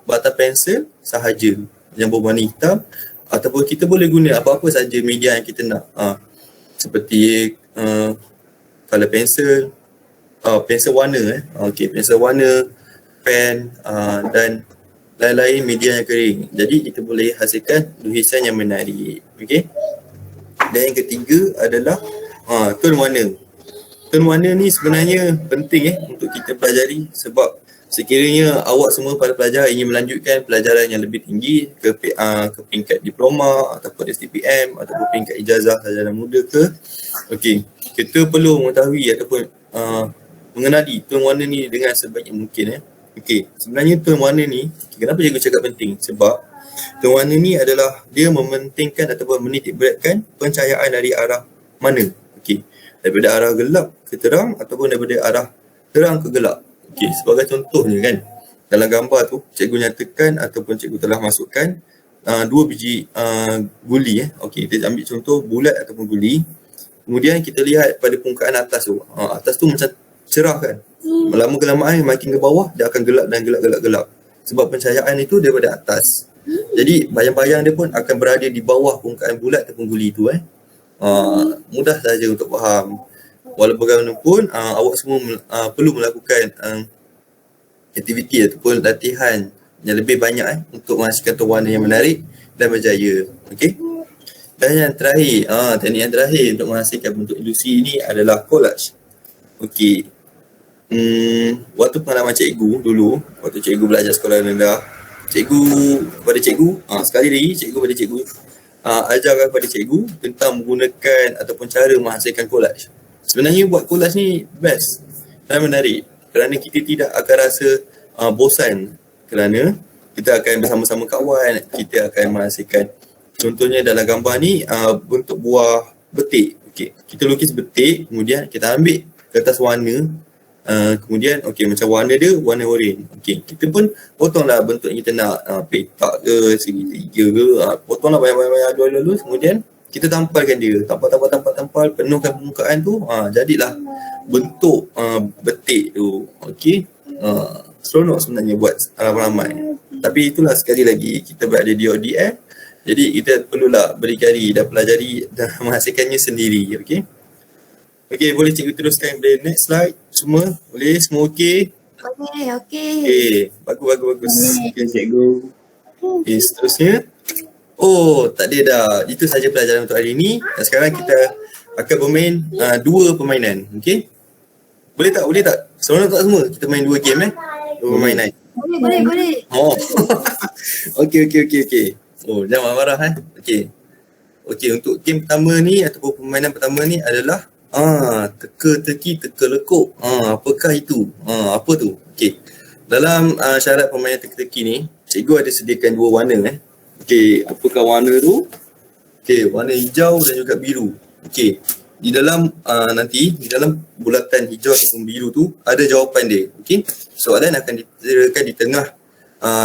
batang pensel sahaja yang berwarna hitam ataupun kita boleh guna apa-apa saja media yang kita nak. Seperti color pensel, pensel warna okey, pensel warna, pen dan lain-lain media yang kering. Jadi kita boleh hasilkan lukisan yang menarik. Okey. Dan yang ketiga adalah tone warna. Tone warna ni sebenarnya penting untuk kita pelajari sebab sekiranya awak semua para pelajar ingin melanjutkan pelajaran yang lebih tinggi ke peringkat diploma ataupun STPM ataupun peringkat ijazah sarjana muda okey, kita perlu mengetahui ataupun mengenali tone warna ni dengan sebaik mungkin Okey, sebenarnya tone warna ni kenapa cikgu cakap penting? Sebab tone warna ni adalah dia mementingkan ataupun menitik beratkan pencahayaan dari arah mana. Okey, daripada arah gelap ke terang ataupun daripada arah terang ke gelap. Okey, sebagai contohnya kan, dalam gambar tu cikgu nyatakan ataupun cikgu telah masukkan dua biji guli Okey, kita ambil contoh bulat ataupun guli. Kemudian kita lihat pada permukaan atas tu. Atas tu macam cerah kan. Lama kelamaan makin ke bawah dia akan gelap dan gelap. Sebab pencahayaan itu daripada atas. Jadi bayang-bayang dia pun akan berada di bawah permukaan bulat ataupun guli tu mudah saja untuk faham. Walaupun bagaimanapun awak semua perlu melakukan aktiviti ataupun latihan yang lebih banyak untuk menghasilkan warna yang menarik dan berjaya. Okey. Dan yang terakhir, teknik yang terakhir untuk menghasilkan bentuk ilusi ini adalah collage. Okey. Waktu pengalaman cikgu dulu, waktu cikgu belajar sekolah rendah, cikgu kepada cikgu, sekali lagi cikgu kepada cikgu, ajarkan kepada cikgu tentang menggunakan ataupun cara menghasilkan collage. Sebenarnya buat collage ni best dan menarik kerana kita tidak akan rasa bosan kerana kita akan bersama-sama kawan, kita akan menghasilkan, contohnya dalam gambar ni bentuk buah betik. Okey, kita lukis betik, kemudian kita ambil kertas warna, kemudian macam warna dia warna oranye. Okey, kita pun potonglah bentuk yang kita nak, petak ke, segitiga ke, potonglah banyak-banyak halus, kemudian kita tampalkan dia, tampal, penuhkan permukaan tu, jadilah bentuk betik tu. Okey, seronok sebenarnya buat ramai-ramai. Tapi itulah, sekali lagi kita berada di ODM, jadi kita perlulah berdikari dan pelajari dan menghasilkannya sendiri. Okey. Okey, boleh cikgu teruskan ke next slide semua? Boleh? Semua okey? Okey. Okey, bagus. Okey cikgu. Okey, seterusnya. Oh, tak ada dah. Itu saja pelajaran untuk hari ini. Dan sekarang kita akan bermain 2 permainan. Okey? Boleh tak? Seronok tak semua? Kita main 2 game 2 permainan. Boleh. Oh. Okey. Oh, jangan marah Okey, untuk game pertama ni ataupun permainan pertama ni adalah teka-teki, teka-lekuk. Apakah itu? Apa tu? Okey. Dalam syarat permainan teka-teki ni, cikgu ada sediakan 2 warna Okey, apakah warna tu? Okey, warna hijau dan juga biru. Okey. Di dalam di dalam bulatan hijau ataupun biru tu ada jawapan dia. Okey. Soalan akan diterakan di tengah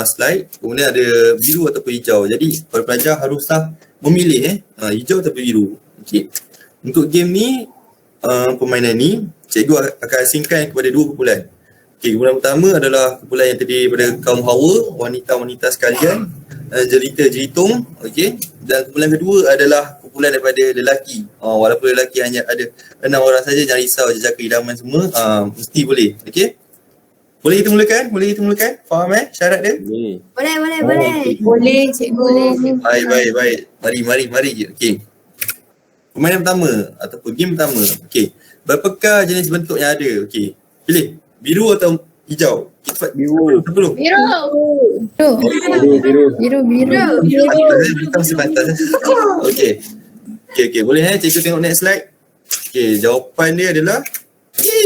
slide, kemudian ada biru ataupun hijau. Jadi para pelajar haruslah memilih hijau ataupun biru. Okey. Untuk game ni, permainan ni cikgu akan asingkan kepada 2 kumpulan. Okey, kumpulan pertama adalah kumpulan yang terdiri daripada kaum hawa, wanita-wanita sekalian, jelita-jelitung. Okey. Dan kumpulan kedua adalah kumpulan daripada lelaki. Walaupun lelaki hanya ada 6 orang saja, jangan risau, jejak keidaman semua mesti boleh. Okey. Boleh kita mulakan? Faham syarat dia? Boleh. Boleh. Boleh cikgu. Baik. Mari. Okey. Permainan pertama ataupun game pertama. Okey. Berapakah jenis bentuk yang ada? Okey. Pilih. Biru atau hijau? Cepat. Biru. Sebelum. Biru. Hitam si pantas. Okey. Boleh cikgu tengok next slide. Okey, jawapan dia adalah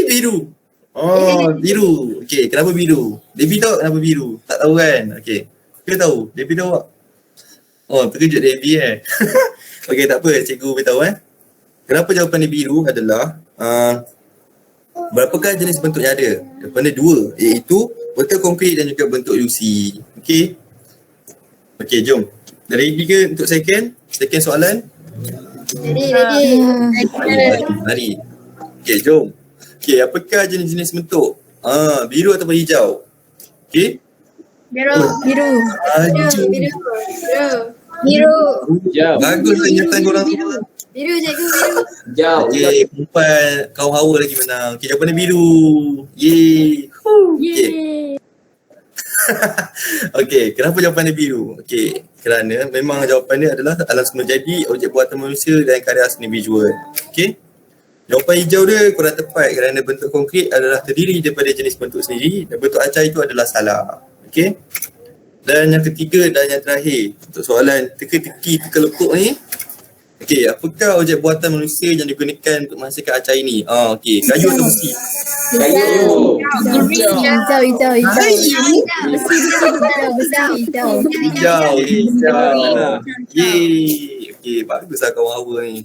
biru. Biru. Okey, kenapa biru? Debbie tahu kenapa biru? Tak tahu kan? Okey. Kita tahu. Debbie tahu tak? Terkejut Debbie Okey, tak apa, cikgu beritahu Kenapa jawapan dia biru adalah berapakah jenis bentuk yang ada? Jawapan dia 2, iaitu bentuk konkret dan juga bentuk ilusi. Okey, jom. Ready ke untuk second soalan? Ready. Mari. Okey, jom. Okey, apakah jenis-jenis bentuk? Biru ataupun hijau? Okey. Biru. Hijau. Bagus kenyataan korang semua. Biru cikgu. Hijau. Okey, perempuan kaum hawa lagi menang. Okey, jawapan dia biru. Yeay. Okey, kenapa jawapan dia biru? Okey, kerana memang jawapan dia adalah alam semula jadi, objek buatan manusia dan karya seni visual. Okey. Jawapan hijau dia kurang tepat kerana bentuk konkret adalah terdiri daripada jenis bentuk sendiri dan bentuk acai itu adalah salah. Okey. Dan yang ketiga dan yang terakhir untuk soalan teka-teki, teka-lekuk ni. Okey, apakah objek buatan manusia yang digunakan untuk menghasilkan acai ni? Okey, kayu atau besi? Kayu. Hijau. Hijau. Yeay. Okey, baguslah kawan hawa ni.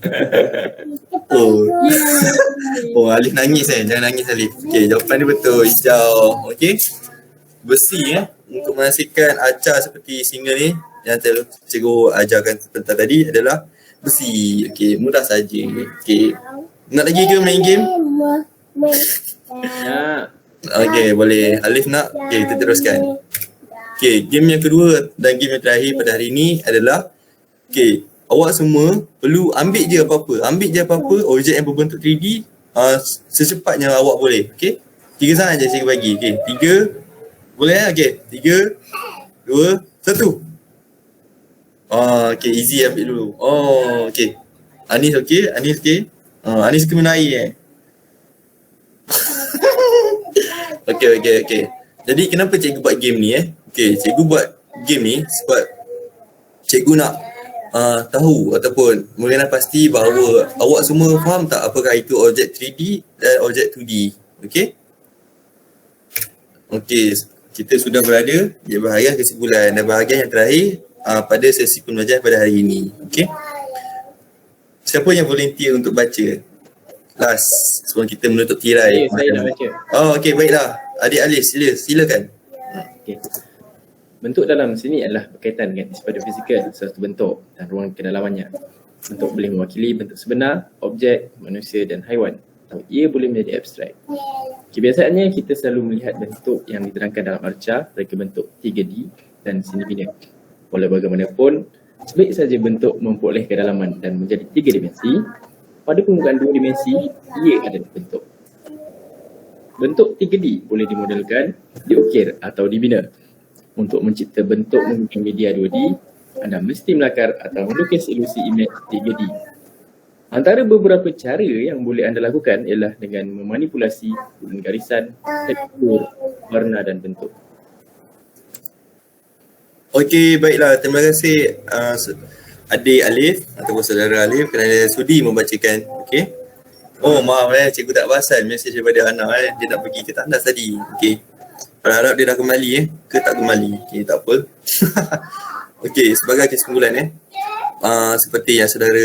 Alif nangis jangan nangis Alif. Okey, jawapan dia betul, hijau. Okey. Besi untuk menghasilkan acar seperti singa ni yang cikgu ajarkan sebentar tadi adalah besi. Okey, mudah saja. Okey. Nak lagi ke main game? Ya. Okey, boleh. Alif nak? Okey, kita teruskan. Okey, game yang kedua dan game yang terakhir pada hari ini adalah awak semua perlu ambil je apa-apa objek yang berbentuk 3D secepatnya awak boleh. Okey. 3 saat je saya bagi. Okey. 3, Boleh? Okay. 3, 2, 1. Okay. Easy ambil dulu. Okay. Anis okay? Anis okay? Anis suka minum air Okay. Jadi kenapa cikgu buat game ni Okay, cikgu buat game ni sebab cikgu nak tahu ataupun mengenal pasti bahawa awak semua faham tak apakah itu objek 3D dan objek 2D. Okay? Okay, kita sudah berada di bahagian kesimpulan dan bahagian yang terakhir pada sesi pembelajaran pada hari ini. Okay? Siapa yang volunteer untuk baca? Last, sebelum kita menutup tirai. Saya nak baca. Okay, baiklah. Adik Alis, silakan. Okay. Bentuk dalam sini adalah berkaitan dengan pada fizikal sesuatu bentuk dan ruang kedalamannya. Bentuk boleh mewakili bentuk sebenar, objek, manusia dan haiwan. Atau ia boleh menjadi abstrak. Kebiasaannya kita selalu melihat bentuk yang diterangkan dalam arca mereka bentuk 3D dan sini bina. Walau bagaimanapun, sebaik saja bentuk memperoleh kedalaman dan menjadi 3 dimensi, pada permukaan 2 dimensi, ia ada bentuk. Bentuk 3D boleh dimodelkan, diukir atau dibina. Untuk mencipta bentuk menggunakan media 2D, anda mesti melakar atau melukis ilusi imej 3D. Antara beberapa cara yang boleh anda lakukan ialah dengan memanipulasi garisan, tekstur, warna dan bentuk. Okey, baiklah. Terima kasih adik Alif ataupun saudara Alif kerana sudi membacakan. Okey. Oh, maaf cikgu tak perasan mesej daripada Ana dia nak pergi ke tandas tadi. Okey. Harap dia dah kembali ke tak kembali. Okey, tak apa. Okey, sebagai kesimpulan seperti yang saudara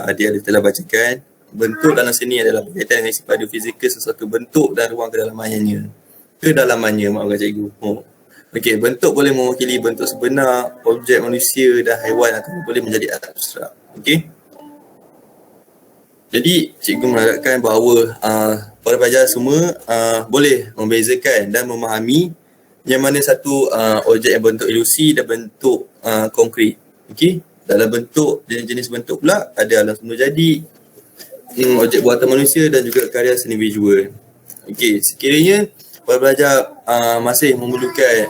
adik Alif telah bacakan, bentuk dalam sini adalah berkaitan dengan sifat fizikal sesuatu bentuk dan ruang kedalamannya, maafkan cikgu. Okey, bentuk boleh mewakili bentuk sebenar, objek manusia dan haiwan atau boleh menjadi abstrak. Okey. Jadi, cikgu mengharapkan bahawa para pelajar semua boleh membezakan dan memahami yang mana satu objek yang bentuk ilusi dan bentuk konkret. Okey. Dalam bentuk, jenis-jenis bentuk pula ada alam semula jadi, objek buatan manusia dan juga karya seni visual. Okey, sekiranya para pelajar masih memerlukan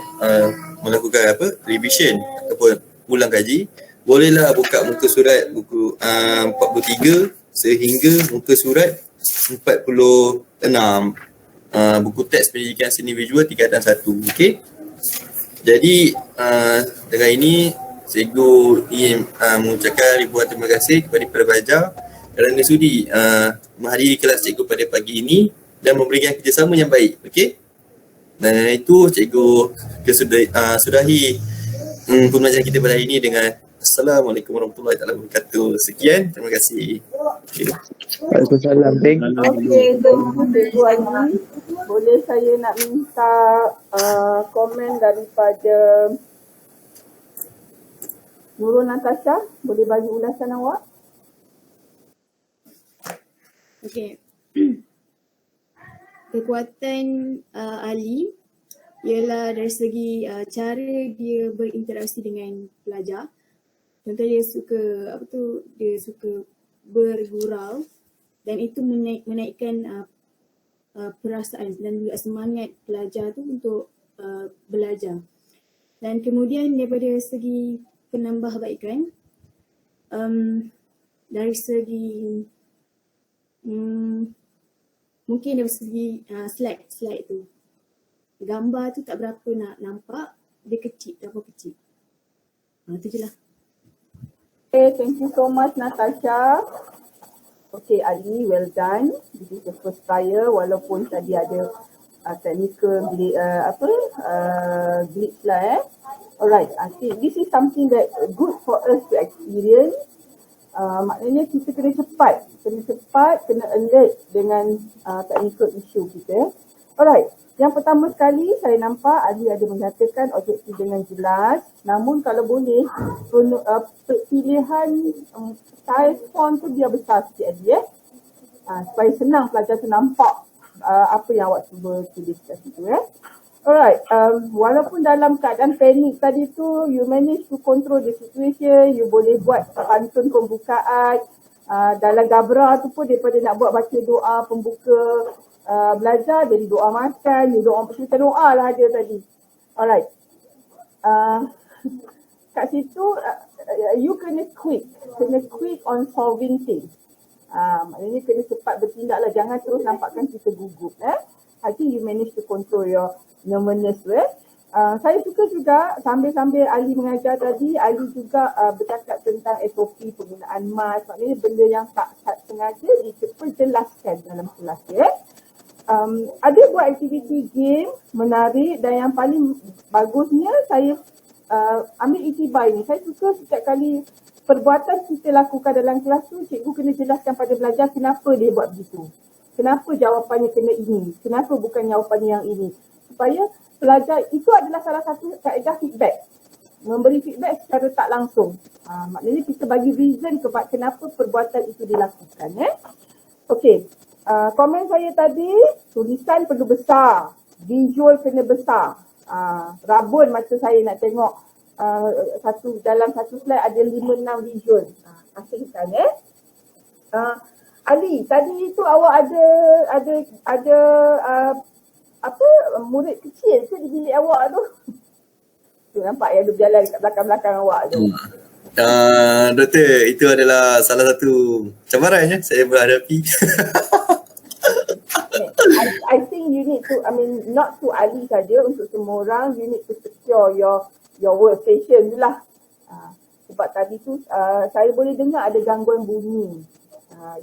melakukan revision ataupun ulang kaji, bolehlah buka muka surat buku 43 sehingga muka surat 46, buku teks pendidikan seni visual tingkatan 1. Okey. Jadi dengan ini cikgu ingin mengucapkan ribuan terima kasih kepada para pelajar kerana sudi menghadiri kelas cikgu pada pagi ini dan memberikan kerjasama yang baik. Okey. Dan itu cikgu sudahi pembelajaran kita pada hari ini dengan Assalamualaikum warahmatullahi wabarakatuh. Sekian, terima kasih. Waalaikumsalam. Okey, thank you Cikgu Aini. Boleh saya nak minta komen daripada Nurul Natasha? Boleh bagi ulasan awak? Okey. Kekuatan Ali ialah dari segi cara dia berinteraksi dengan pelajar. Contoh dia suka bergurau dan itu menaikkan perasaan dan juga semangat pelajar tu untuk belajar. Dan kemudian daripada segi penambahbaikan, dari segi mungkin dari segi slide tu, gambar tu tak berapa nak nampak, dia kecil, tak apa kecil. Itu je lah. Okay, thank you so much Natasha. Okay Ali, well done. This is the first trial walaupun tadi ada technical glitch lah Alright, I think this is something that good for us to experience. Maknanya kita kena cepat, kena alert dengan technical issue kita. Alright, yang pertama sekali saya nampak Ali ada menyatakan objektif dengan jelas. Namun kalau boleh, pilihan size font tu dia besar sikit Ali supaya senang pelajar tu nampak apa yang awak cuba tulis kat situ Alright, walaupun dalam keadaan panik tadi tu, you manage to control the situation, you boleh buat pantun pembukaan. Dalam Gabra tu pun daripada nak buat baca doa pembuka belajar, jadi doa makan, you doa lah dia tadi. Alright. Kat situ you kena quick on solving things. Maknanya kena cepat bertindak lah, jangan terus nampakkan kita gugup. I think you manage to control your nervousness. Saya suka juga sambil-sambil Ali mengajar tadi, Ali juga bercakap tentang SOP penggunaan mask. Maknanya benda yang tak sengaja diperjelaskan dalam kelas. Ada buat aktiviti game menarik, dan yang paling bagusnya saya ambil iktibar ni. Saya suka setiap kali perbuatan kita lakukan dalam kelas tu, cikgu kena jelaskan pada pelajar kenapa dia buat begitu. Kenapa jawapannya kena ini, kenapa bukan jawapannya yang ini. Supaya pelajar, itu adalah salah satu kaedah feedback. Memberi feedback secara tak langsung. Maknanya kita bagi reason kenapa perbuatan itu dilakukan. Okey, komen saya tadi, tulisan perlu besar, visual kena besar. Rabun mata saya nak tengok dalam satu slide ada 5-6 visual. Asingkan Ali, tadi itu awak ada murid kecil ke di bilik awak tu? Tu nampak yang dia berjalan kat belakang-belakang awak tu. Doktor, itu adalah salah satu cabaran saya berhadapi. I think you need to, not to Ali saja, untuk semua orang, you need to secure your workstation tu lah. Sebab tadi tu saya boleh dengar ada gangguan bunyi.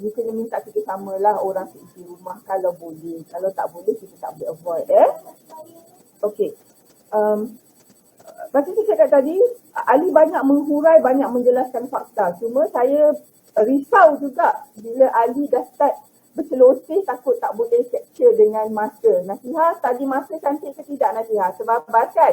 You kena minta kerjasama lah orang seisi rumah kalau boleh. Kalau tak boleh, kita tak boleh avoid. Okay. Macam saya cakap tadi, Ali banyak menghurai, banyak menjelaskan fakta. Cuma saya risau juga bila Ali dah start berceloteh, takut tak boleh capture dengan masa. Nasiha, tadi masa cantik ke tidak Nasiha? Sebab kan?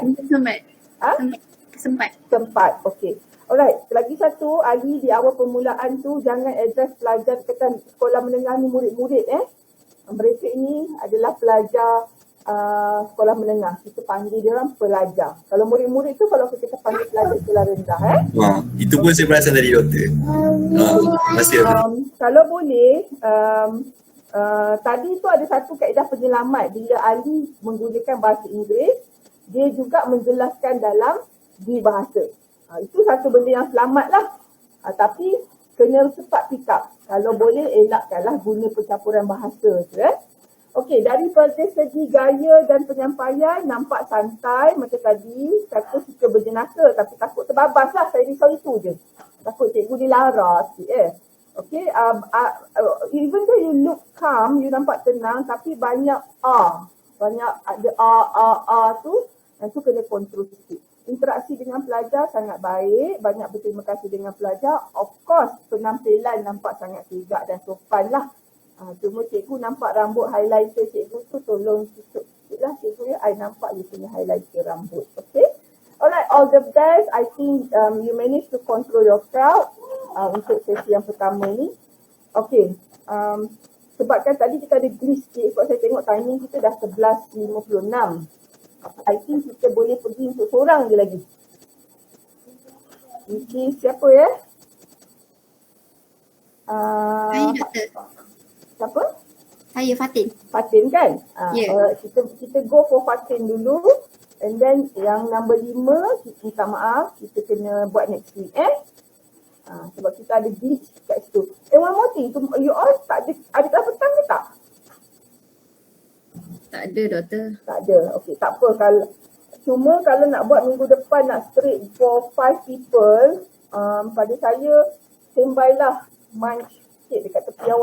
Sempat. Okay. Alright, lagi satu, Ali di awal permulaan tu jangan address pelajar dekat sekolah menengah ni murid-murid. Mereka ini adalah pelajar sekolah menengah. Kita panggil dia orang pelajar. Kalau murid-murid tu, kalau kita panggil pelajar sekolah rendah. Itu pun saya perasan dari doktor. Kalau boleh, tadi tu ada satu kaedah penyelamat. Bila Ali menggunakan bahasa Inggeris, dia juga menjelaskan dalam di bahasa. Itu satu benda yang selamat lah. Tapi kena cepat pick up. Kalau boleh elakkanlah guna pencampuran bahasa tu. Okey, dari segi gaya dan penyampaian nampak santai macam tadi. Saya suka berjenaka tapi takut terbabas lah. Saya risau itu je. Takut cikgu dilarang sikit. Okey, even though you look calm, you nampak tenang, tapi banyak banyak ada tu, yang tu kena kontrol sikit. Interaksi dengan pelajar sangat baik, banyak berterima kasih dengan pelajar. Of course, penampilan nampak sangat tegak dan sopan lah. Cuma cikgu nampak rambut highlighter cikgu tu, tolong tutup sikit lah cikgu ya. I nampak you punya highlighter rambut. Okay. Alright, all the best. I think you manage to control your crowd untuk sesi yang pertama ni. Okay. Sebabkan tadi kita ada glitch sikit, sebab saya tengok timing kita dah 11.56. I think kita boleh pergi untuk seorang je lagi. Ini siapa ya? Saya doktor. Siapa? Saya Fatin. Fatin kan? Yeah. Kita go for Fatin dulu. And then yang number 5, kita minta maaf, kita kena buat next week sebab kita ada glitch kat situ. One more thing, you all tak ada kelas petang ke tak? Tak ada doktor. Tak ada. Okey, tak apa. Cuma kalau nak buat minggu depan nak straight for 5 people, pada saya standby lah munch sikit dekat tepi awak